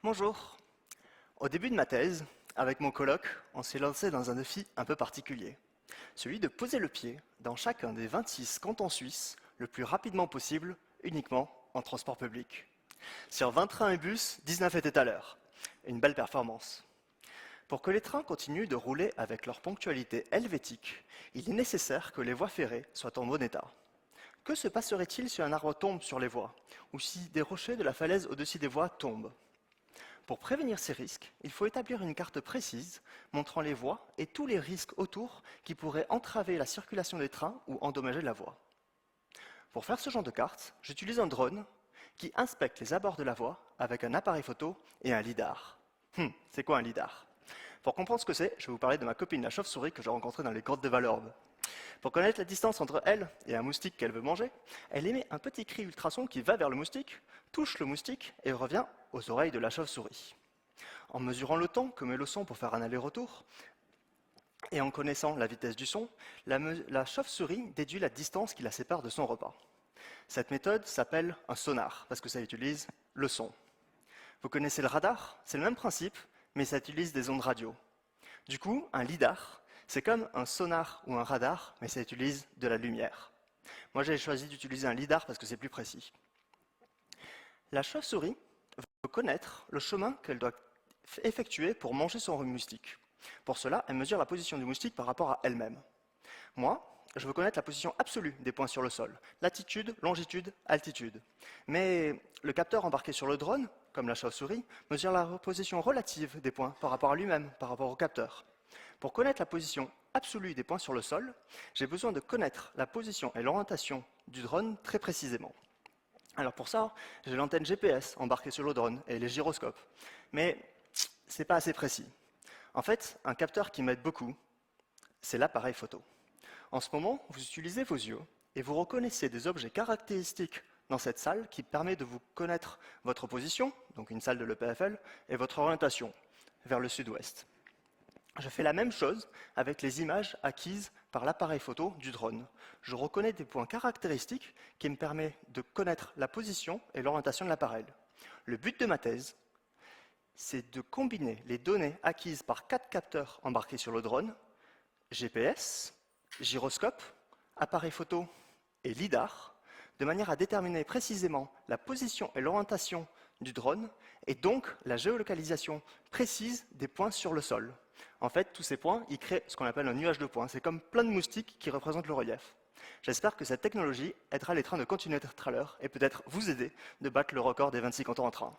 Bonjour. Au début de ma thèse, avec mon coloc, on s'est lancé dans un défi un peu particulier. Celui de poser le pied dans chacun des 26 cantons suisses le plus rapidement possible, uniquement en transport public. Sur 20 trains et bus, 19 étaient à l'heure. Une belle performance. Pour que les trains continuent de rouler avec leur ponctualité helvétique, il est nécessaire que les voies ferrées soient en bon état. Que se passerait-il si un arbre tombe sur les voies, ou si des rochers de la falaise au-dessus des voies tombent? Pour prévenir ces risques, il faut établir une carte précise montrant les voies et tous les risques autour qui pourraient entraver la circulation des trains ou endommager la voie. Pour faire ce genre de carte, j'utilise un drone qui inspecte les abords de la voie avec un appareil photo et un lidar. C'est quoi un lidar? Pour comprendre ce que c'est, je vais vous parler de ma copine la chauve-souris que j'ai rencontrée dans les grottes de Valorbe. Pour connaître la distance entre elle et un moustique qu'elle veut manger, elle émet un petit cri ultrason qui va vers le moustique, touche le moustique et revient aux oreilles de la chauve-souris. En mesurant le temps que met le son pour faire un aller-retour, et en connaissant la vitesse du son, la chauve-souris déduit la distance qui la sépare de son repas. Cette méthode s'appelle un sonar, parce que ça utilise le son. Vous connaissez le radar? C'est le même principe, mais ça utilise des ondes radio. Du coup, un lidar, c'est comme un sonar ou un radar, mais ça utilise de la lumière. Moi, j'ai choisi d'utiliser un lidar parce que c'est plus précis. La chauve-souris veut connaître le chemin qu'elle doit effectuer pour manger son moustique. Pour cela, elle mesure la position du moustique par rapport à elle-même. Moi, je veux connaître la position absolue des points sur le sol, latitude, longitude, altitude. Mais le capteur embarqué sur le drone, comme la chauve-souris, mesure la position relative des points par rapport à lui-même, par rapport au capteur. Pour connaître la position absolue des points sur le sol, j'ai besoin de connaître la position et l'orientation du drone très précisément. Alors pour ça, j'ai l'antenne GPS embarquée sur le drone et les gyroscopes. Mais ce n'est pas assez précis. En fait, un capteur qui m'aide beaucoup, c'est l'appareil photo. En ce moment, vous utilisez vos yeux et vous reconnaissez des objets caractéristiques dans cette salle qui permet de vous connaître votre position, donc une salle de l'EPFL, et votre orientation vers le sud-ouest. Je fais la même chose avec les images acquises par l'appareil photo du drone. Je reconnais des points caractéristiques qui me permettent de connaître la position et l'orientation de l'appareil. Le but de ma thèse, c'est de combiner les données acquises par 4 capteurs embarqués sur le drone, GPS, gyroscope, appareil photo et lidar, de manière à déterminer précisément la position et l'orientation du drone et donc la géolocalisation précise des points sur le sol. En fait, tous ces points, ils créent ce qu'on appelle un nuage de points. C'est comme plein de moustiques qui représentent le relief. J'espère que cette technologie aidera les trains de continuer d'être à l'heure et peut-être vous aider de battre le record des 26 cantons en train.